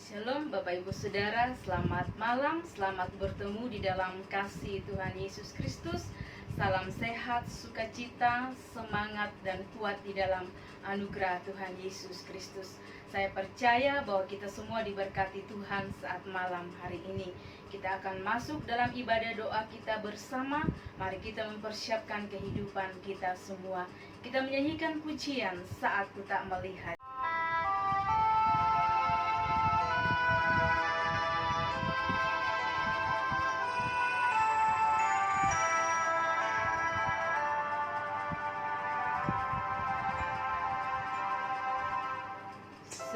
Shalom Bapak Ibu Saudara, selamat malam, selamat bertemu di dalam kasih Tuhan Yesus Kristus. Salam sehat, sukacita, semangat dan kuat di dalam anugerah Tuhan Yesus Kristus. Saya percaya bahwa kita semua diberkati Tuhan saat malam hari ini. Kita akan masuk dalam ibadah doa kita bersama. Mari kita mempersiapkan kehidupan kita semua. Kita menyanyikan pujian Saat Ku Tak Melihat.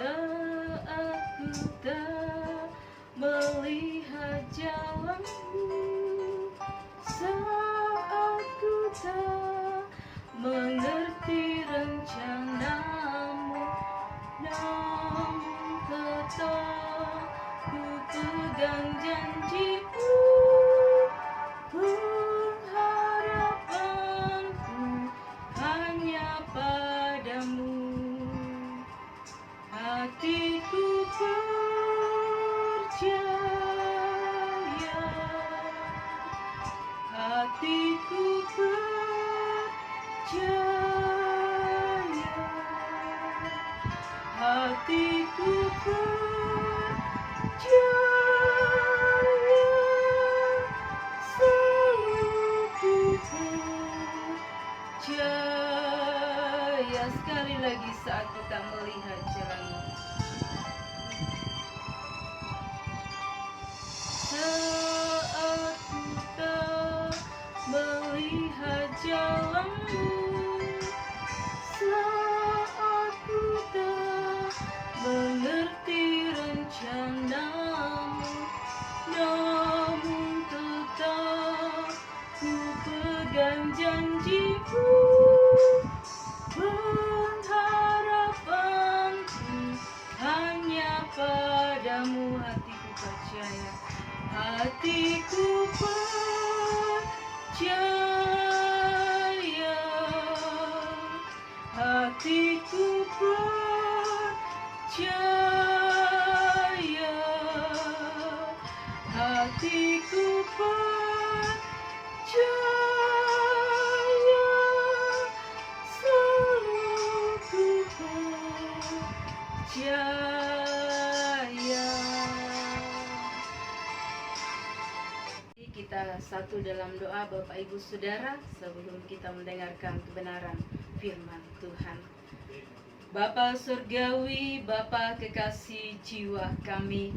Saat ku tak melihat jalanmu, saat ku tak mengerti rencanamu, namun tetap ku pegang janjimu. Pengharapanku hanya padamu. Hatiku percaya, hatiku percaya, hatiku percaya, selalu ku percaya. Sekali lagi, saat kita melihat jalanmu, saat ku tak melihat jalanmu, saat ku tak mengerti rencanamu, namun tetap ku pegang janjimu. Pengharapanku hanya padamu. Hatiku percaya, hatiku percaya, hatiku percaya, hatiku percaya. Kita satu dalam doa Bapak Ibu Saudara sebelum kita mendengarkan kebenaran firman Tuhan. Bapa Surgawi, Bapa kekasih jiwa kami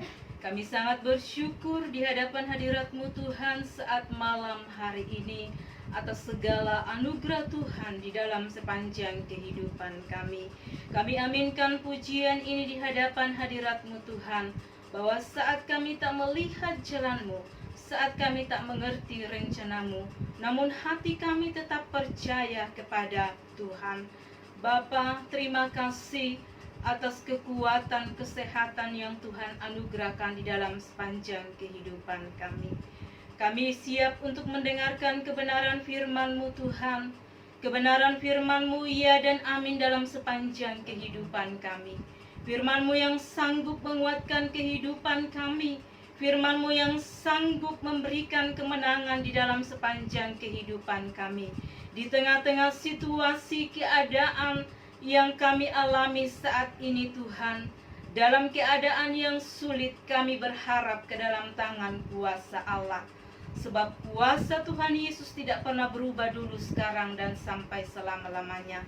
sangat bersyukur di hadapan hadirat-Mu Tuhan saat malam hari ini atas segala anugerah Tuhan di dalam sepanjang kehidupan kami. Kami aminkan pujian ini di hadapan hadirat-Mu Tuhan, bahwa saat kami tak melihat jalan-Mu, saat kami tak mengerti rencana-Mu, namun hati kami tetap percaya kepada Tuhan. Bapa, terima kasih atas kekuatan, kesehatan yang Tuhan anugerahkan di dalam sepanjang kehidupan kami. Kami siap untuk mendengarkan kebenaran firman-Mu Tuhan. Kebenaran firman-Mu ya dan amin dalam sepanjang kehidupan kami. Firman-Mu yang sanggup menguatkan kehidupan kami. Firman-Mu yang sanggup memberikan kemenangan di dalam sepanjang kehidupan kami. Di tengah-tengah situasi keadaan yang kami alami saat ini Tuhan, dalam keadaan yang sulit kami berharap ke dalam tangan kuasa Allah. Sebab kuasa Tuhan Yesus tidak pernah berubah dulu, sekarang, dan sampai selama-lamanya.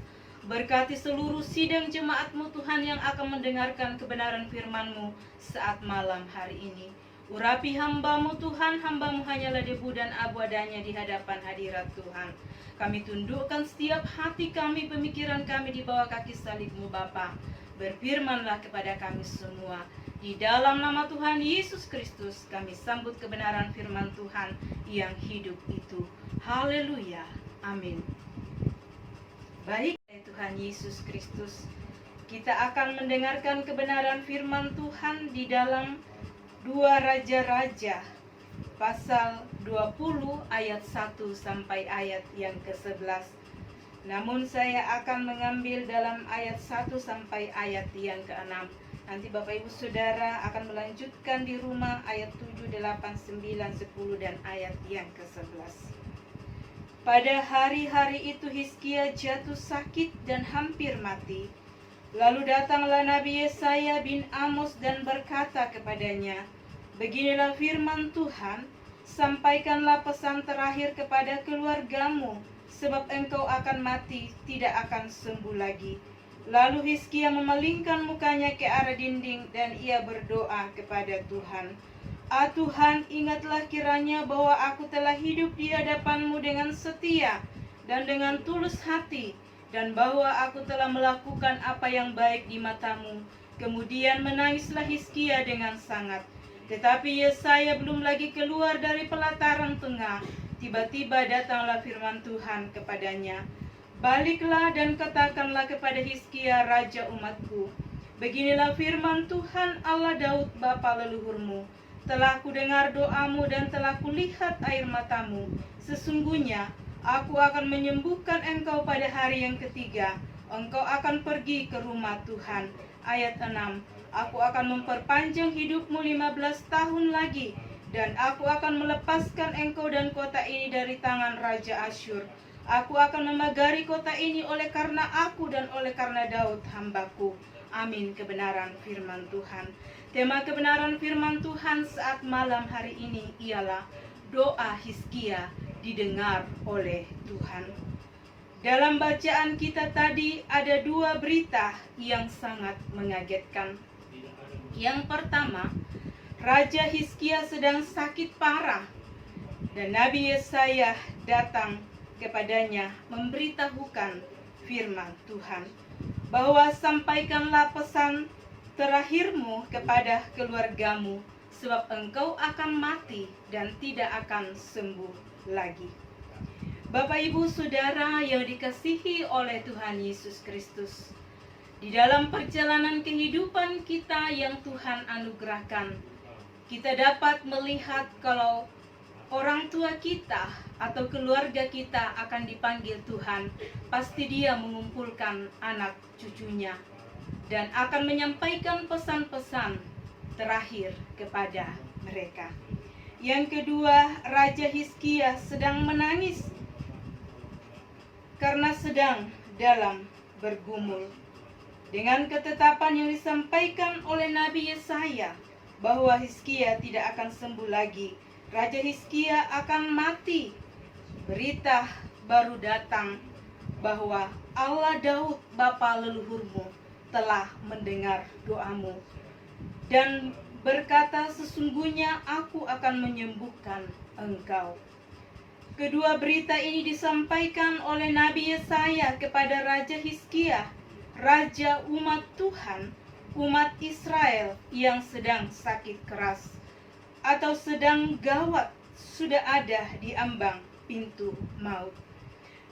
Berkati seluruh sidang jemaat-Mu Tuhan yang akan mendengarkan kebenaran firman-Mu saat malam hari ini. Urapi hamba-Mu Tuhan, hamba-Mu hanyalah debu dan abu adanya di hadapan hadirat Tuhan. Kami tundukkan setiap hati kami, pemikiran kami di bawah kaki salib-Mu Bapa. Berfirmanlah kepada kami semua. Di dalam nama Tuhan Yesus Kristus kami sambut kebenaran firman Tuhan yang hidup itu. Haleluya. Amin. Baik, Tuhan Yesus Kristus, kita akan mendengarkan kebenaran firman Tuhan di dalam 2 Raja-Raja pasal 20 ayat 1 sampai ayat yang ke-11. Namun saya akan mengambil dalam ayat 1 sampai ayat yang ke-6. Nanti Bapak Ibu Saudara akan melanjutkan di rumah ayat 7, 8, 9, 10 dan ayat yang ke-11. Pada hari-hari itu Hizkia jatuh sakit dan hampir mati. Lalu datanglah Nabi Yesaya bin Amos dan berkata kepadanya, "Beginilah firman Tuhan, sampaikanlah pesan terakhir kepada keluargamu, sebab engkau akan mati, tidak akan sembuh lagi." Lalu Hizkia memalingkan mukanya ke arah dinding dan ia berdoa kepada Tuhan, "Ah Tuhan, ingatlah kiranya bahwa aku telah hidup di hadapan-Mu dengan setia dan dengan tulus hati, dan bahwa aku telah melakukan apa yang baik di mata-Mu." Kemudian menangislah Hizkia dengan sangat. Tetapi Yesaya belum lagi keluar dari pelataran tengah. Tiba-tiba datanglah firman Tuhan kepadanya, "Baliklah dan katakanlah kepada Hizkia raja umatku, beginilah firman Tuhan Allah Daud bapa leluhurmu. Telah kudengar doamu dan telah kulihat air matamu. Sesungguhnya aku akan menyembuhkan engkau pada hari yang ketiga. Engkau akan pergi ke rumah Tuhan." Ayat 6. "Aku akan memperpanjang hidupmu 15 tahun lagi, dan aku akan melepaskan engkau dan kota ini dari tangan Raja Asyur. Aku akan memagari kota ini oleh karena aku dan oleh karena Daud hambaku." Amin. Kebenaran firman Tuhan. Tema kebenaran firman Tuhan saat malam hari ini ialah doa Hizkia didengar oleh Tuhan. Dalam bacaan kita tadi ada dua berita yang sangat mengagetkan. Yang pertama, Raja Hizkia sedang sakit parah dan Nabi Yesaya datang kepadanya memberitahukan firman Tuhan bahwa sampaikanlah pesan terakhirmu kepada keluargamu, sebab engkau akan mati dan tidak akan sembuh lagi. Bapak Ibu Saudara yang dikasihi oleh Tuhan Yesus Kristus, di dalam perjalanan kehidupan kita yang Tuhan anugerahkan, kita dapat melihat kalau orang tua kita atau keluarga kita akan dipanggil Tuhan, pasti dia mengumpulkan anak cucunya dan akan menyampaikan pesan-pesan terakhir kepada mereka. Yang kedua, Raja Hizkia sedang menangis karena sedang dalam bergumul dengan ketetapan yang disampaikan oleh Nabi Yesaya bahwa Hizkia tidak akan sembuh lagi. Raja Hizkia akan mati. Berita baru datang bahwa Allah Daud bapa leluhurmu telah mendengar doamu dan berkata, "Sesungguhnya aku akan menyembuhkan engkau." Kedua berita ini disampaikan oleh Nabi Yesaya kepada Raja Hizkia, raja umat Tuhan, umat Israel yang sedang sakit keras atau sedang gawat, sudah ada di ambang pintu maut.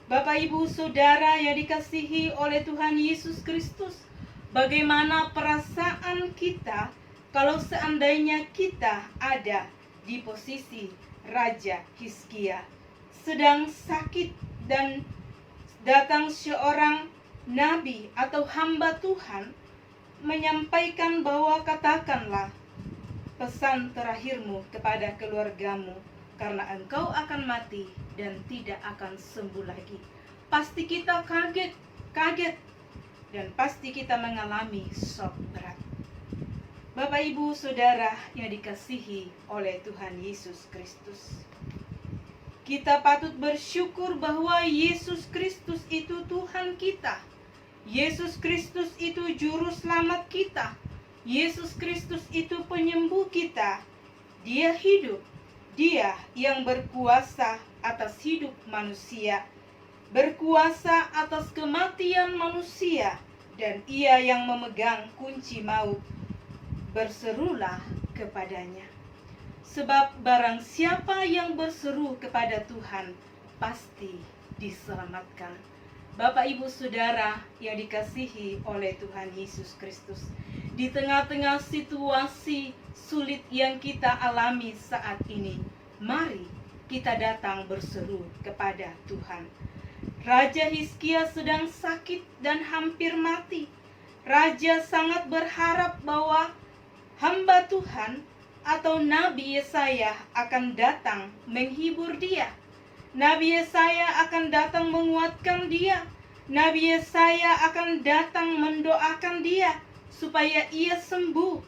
Bapak Ibu Saudara yang dikasihi oleh Tuhan Yesus Kristus, bagaimana perasaan kita kalau seandainya kita ada di posisi Raja Hizkia, sedang sakit dan datang seorang nabi atau hamba Tuhan menyampaikan bahwa katakanlah pesan terakhirmu kepada keluargamu, karena engkau akan mati dan tidak akan sembuh lagi. Pasti kita kaget dan pasti kita mengalami shock berat. Bapak Ibu Saudara yang dikasihi oleh Tuhan Yesus Kristus, kita patut bersyukur bahwa Yesus Kristus itu Tuhan kita. Yesus Kristus itu juru selamat kita. Yesus Kristus itu penyembuh kita. Dia hidup. Dia yang berkuasa atas hidup manusia, berkuasa atas kematian manusia, dan Ia yang memegang kunci maut. Berserulah kepadanya. Sebab barang siapa yang berseru kepada Tuhan, pasti diselamatkan. Bapak Ibu Saudara yang dikasihi oleh Tuhan Yesus Kristus, di tengah-tengah situasi sulit yang kita alami saat ini, mari kita datang berseru kepada Tuhan. Raja Hizkia sedang sakit dan hampir mati. raja sangat berharap bahwa hamba Tuhan atau Nabi Yesaya akan datang menghibur dia. Nabi Yesaya akan datang menguatkan dia. Nabi Yesaya akan datang mendoakan dia supaya ia sembuh.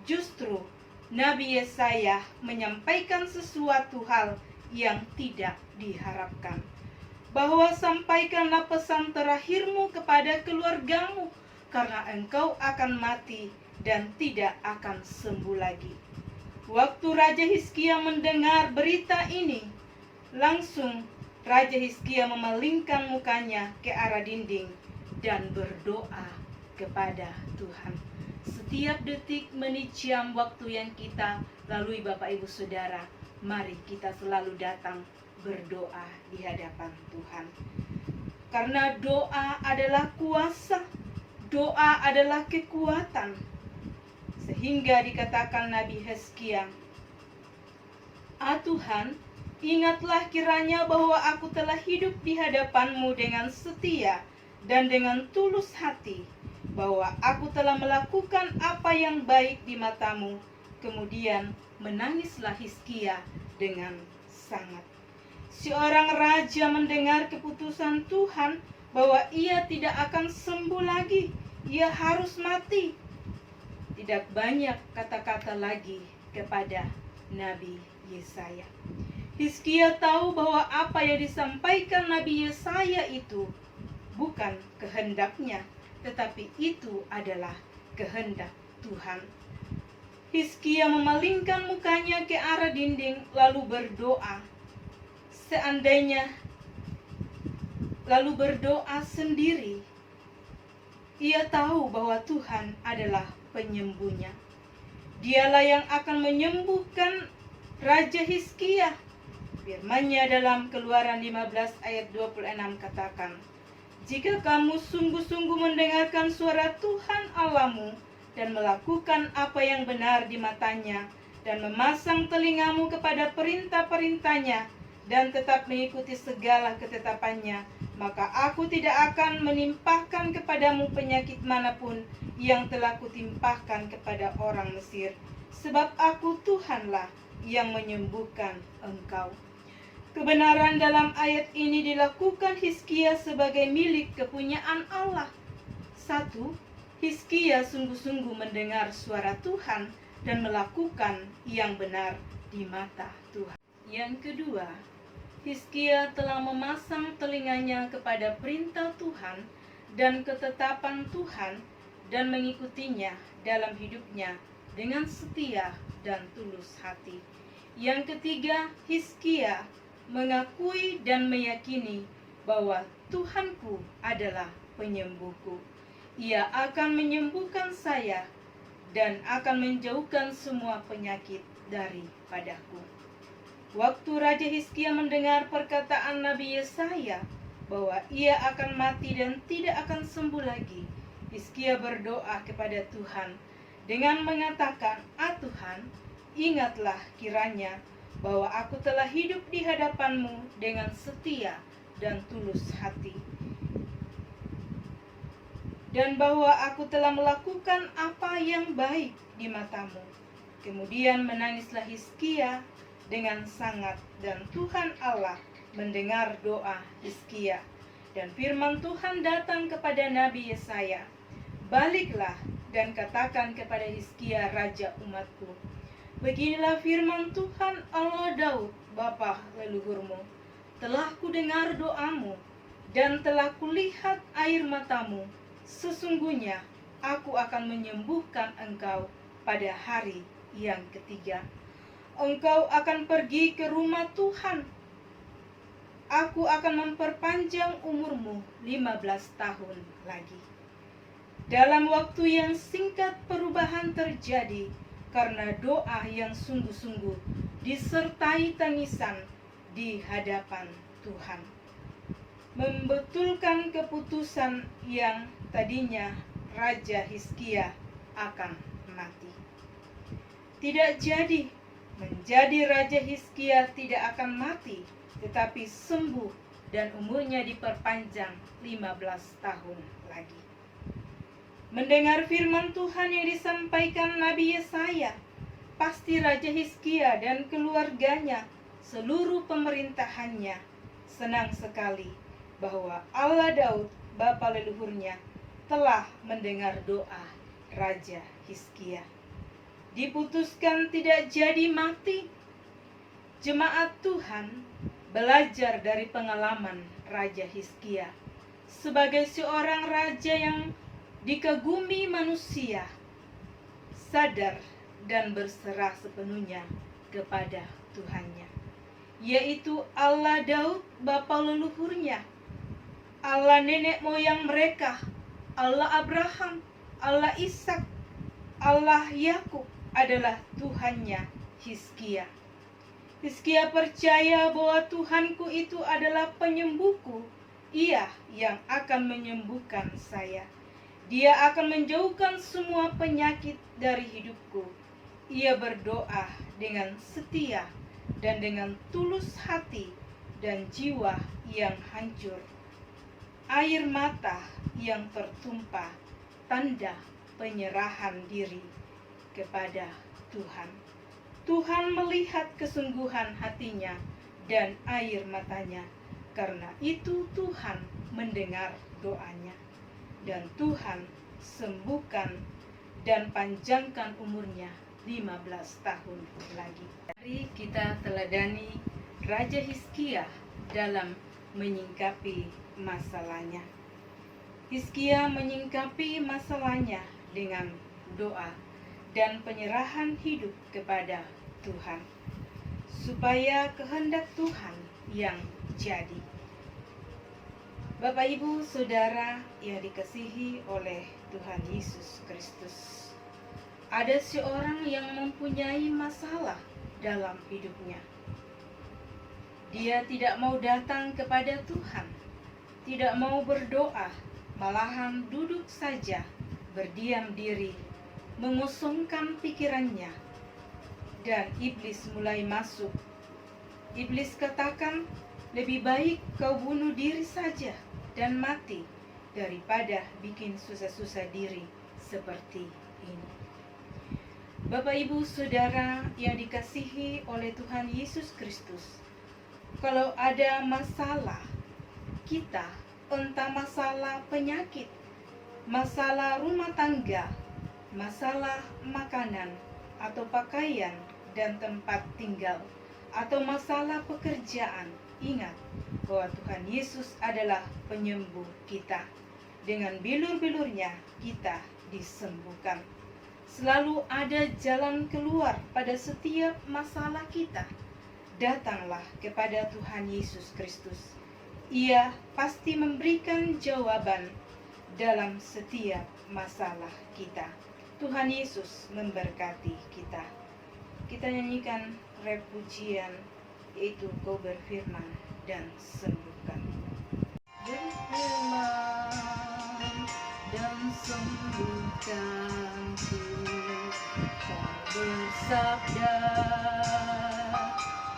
Justru Nabi Yesaya menyampaikan sesuatu hal yang tidak diharapkan, bahwa sampaikanlah pesan terakhirmu kepada keluargamu, karena engkau akan mati dan tidak akan sembuh lagi. Waktu Raja Hizkia mendengar berita ini, langsung Raja Hizkia memalingkan mukanya ke arah dinding dan berdoa kepada Tuhan. Setiap detik, menit, jam, waktu yang kita lalui Bapak Ibu Saudara, mari kita selalu datang berdoa di hadapan Tuhan. Karena doa adalah kuasa, doa adalah kekuatan. Sehingga dikatakan Nabi Hizkia, Tuhan, ingatlah kiranya bahwa aku telah hidup di hadapan-Mu dengan setia dan dengan tulus hati, bahwa aku telah melakukan apa yang baik di mata-Mu. Kemudian menangislah Hizkia dengan sangat. Seorang raja mendengar keputusan Tuhan bahwa ia tidak akan sembuh lagi, ia harus mati. Tidak banyak kata-kata lagi kepada Nabi Yesaya. Hizkia tahu bahwa apa yang disampaikan Nabi Yesaya itu bukan kehendaknya, tetapi itu adalah kehendak Tuhan. Hizkia memalingkan mukanya ke arah dinding lalu berdoa. Lalu berdoa sendiri. Ia tahu bahwa Tuhan adalah penyembuhnya. Dialah yang akan menyembuhkan Raja Hizkia. Firman-Nya dalam Keluaran 15 ayat 26 katakan, jika kamu sungguh-sungguh mendengarkan suara Tuhan Allahmu dan melakukan apa yang benar di matanya dan memasang telingamu kepada perintah-perintahnya dan tetap mengikuti segala ketetapannya, maka aku tidak akan menimpahkan kepadamu penyakit manapun yang telah kutimpahkan kepada orang Mesir, sebab aku Tuhanlah yang menyembuhkan engkau. Kebenaran dalam ayat ini dilakukan Hizkia sebagai milik kepunyaan Allah. 1. Hizkia sungguh-sungguh mendengar suara Tuhan dan melakukan yang benar di mata Tuhan. Yang kedua, Hizkia telah memasang telinganya kepada perintah Tuhan dan ketetapan Tuhan dan mengikutinya dalam hidupnya dengan setia dan tulus hati. Yang ketiga, Hizkia mengakui dan meyakini bahwa Tuhanku adalah penyembuhku. Ia akan menyembuhkan saya dan akan menjauhkan semua penyakit daripadaku. Waktu Raja Hizkia mendengar perkataan Nabi Yesaya bahwa ia akan mati dan tidak akan sembuh lagi, Hizkia berdoa kepada Tuhan dengan mengatakan, Tuhan, ingatlah kiranya bahwa aku telah hidup di hadapan-Mu dengan setia dan tulus hati, dan bahwa aku telah melakukan apa yang baik di mata-Mu. Kemudian menangislah Hizkia dengan sangat, dan Tuhan Allah mendengar doa Hizkia. Dan firman Tuhan datang kepada Nabi Yesaya, baliklah dan katakan kepada Hizkia raja umatku, beginilah firman Tuhan Allah Daud, bapa leluhurmu, telah kudengar doamu dan telah kulihat air matamu. Sesungguhnya aku akan menyembuhkan engkau pada hari yang ketiga. Engkau akan pergi ke rumah Tuhan. Aku akan memperpanjang umurmu 15 tahun lagi. Dalam waktu yang singkat perubahan terjadi karena doa yang sungguh-sungguh disertai tangisan di hadapan Tuhan. Membetulkan keputusan yang tadinya Raja Hizkia akan mati. Tidak jadi. Menjadi Raja Hizkia tidak akan mati, tetapi sembuh dan umurnya diperpanjang 15 tahun lagi. mendengar firman Tuhan yang disampaikan Nabi Yesaya, pasti Raja Hizkia dan keluarganya, seluruh pemerintahannya, senang sekali bahwa Allah Daud, bapa leluhurnya, telah mendengar doa Raja Hizkia. Diputuskan tidak jadi mati. Jemaat Tuhan belajar dari pengalaman Raja Hizkia sebagai seorang raja yang dikagumi manusia, sadar dan berserah sepenuhnya kepada Tuhannya, yaitu Allah Daud, bapa leluhurnya, Allah nenek moyang mereka, Allah Abraham, Allah Ishak, Allah Yakub adalah Tuhannya Hizkia. Hizkia percaya bahwa Tuhanku itu adalah penyembuhku. Ia yang akan menyembuhkan saya. Dia akan menjauhkan semua penyakit dari hidupku. Ia berdoa dengan setia dan dengan tulus hati dan jiwa yang hancur. Air mata yang tertumpah, tanda penyerahan diri kepada Tuhan. Tuhan melihat kesungguhan hatinya dan air matanya. Karena itu Tuhan mendengar doanya. Dan Tuhan sembuhkan dan panjangkan umurnya 15 tahun lagi. Mari kita teladani Raja Hizkia dalam menyingkapi masalahnya. Hizkia menyingkapi masalahnya dengan doa dan penyerahan hidup kepada Tuhan, supaya kehendak Tuhan yang jadi. Bapak, Ibu, Saudara yang dikasihi oleh Tuhan Yesus Kristus, ada seorang yang mempunyai masalah dalam hidupnya. Dia tidak mau datang kepada Tuhan, tidak mau berdoa, malahan duduk saja, berdiam diri, mengosongkan pikirannya. Dan iblis mulai masuk. Iblis katakan, lebih baik kau bunuh diri saja dan mati daripada bikin susah-susah diri seperti ini. Bapak, Ibu, Saudara yang dikasihi oleh Tuhan Yesus Kristus, kalau ada masalah kita, entah masalah penyakit, masalah rumah tangga, masalah makanan atau pakaian dan tempat tinggal, atau masalah pekerjaan, ingat bahwa Tuhan Yesus adalah penyembuh kita. Dengan bilur-bilurnya kita disembuhkan. Selalu ada jalan keluar pada setiap masalah kita. Datanglah kepada Tuhan Yesus Kristus. Ia pasti memberikan jawaban dalam setiap masalah kita. Tuhan Yesus memberkati kita. Kita nyanyikan ref pujian, yaitu Kau berfirman dan sembuhkan. Berfirman dan sembuhkanku, Kau bersabda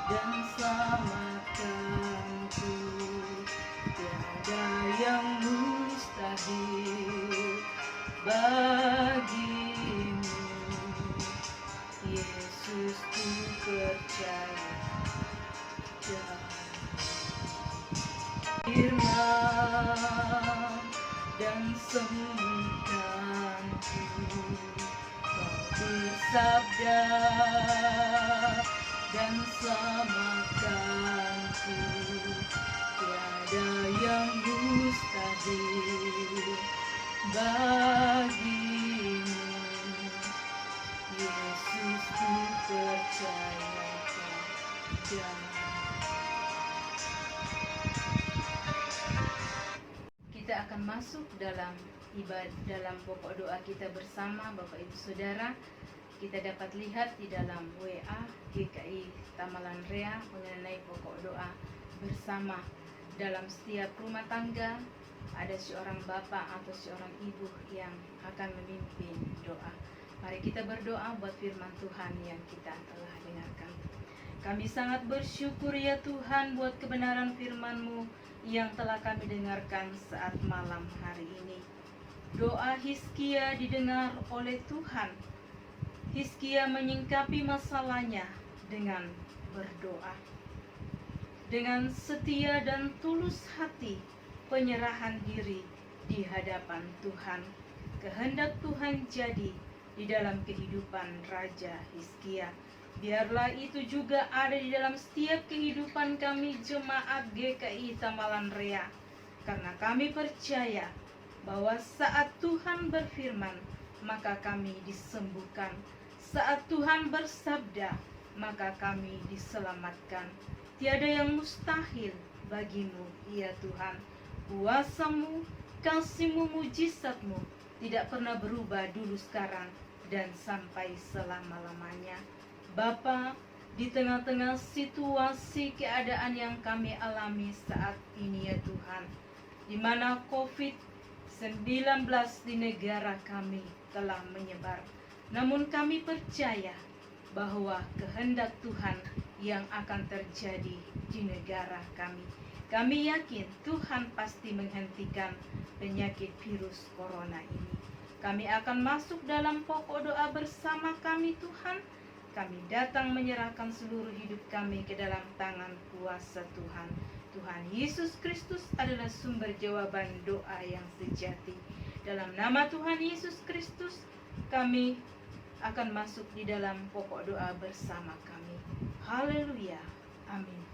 dan selamatkanku. Tiada yang mustahil bagimu, Yesus, ku percaya. Firman dan sembuhkanku, Kau bersabda dan selamatkanku. Tiada yang mustahil bagimu, Yesus, ku percaya padamu. Kita akan masuk dalam dalam pokok doa kita bersama, Bapak Ibu Saudara. Kita dapat lihat di dalam WA GKI Tamalan Rea mengenai pokok doa bersama. Dalam setiap rumah tangga ada seorang bapak atau seorang ibu yang akan memimpin doa. Mari kita berdoa buat firman Tuhan yang kita telah dengarkan. Kami sangat bersyukur ya Tuhan buat kebenaran firman-Mu yang telah kami dengarkan saat malam hari ini. Doa Hizkia didengar oleh Tuhan. Hizkia menyingkapi masalahnya dengan berdoa. Dengan setia dan tulus hati, penyerahan diri di hadapan Tuhan. Kehendak Tuhan jadi di dalam kehidupan Raja Hizkia. Biarlah itu juga ada di dalam setiap kehidupan kami jemaat GKI Tambalan Rea. Karena kami percaya bahwa saat Tuhan berfirman, maka kami disembuhkan. Saat Tuhan bersabda, maka kami diselamatkan. Tiada yang mustahil bagimu, ya Tuhan. Kuasamu, kasih-Mu, mujizat-Mu tidak pernah berubah dulu, sekarang, dan sampai selama-lamanya. Bapa, di tengah-tengah situasi keadaan yang kami alami saat ini, ya Tuhan, di mana COVID-19 di negara kami telah menyebar, namun kami percaya bahwa kehendak Tuhan yang akan terjadi di negara kami. Kami yakin Tuhan pasti menghentikan penyakit virus corona ini. Kami akan masuk dalam pokok doa bersama kami, Tuhan. Kami datang menyerahkan seluruh hidup kami ke dalam tangan kuasa Tuhan. Tuhan Yesus Kristus adalah sumber jawaban doa yang sejati. Dalam nama Tuhan Yesus Kristus, kami akan masuk di dalam pokok doa bersama kami. Haleluya. Amin.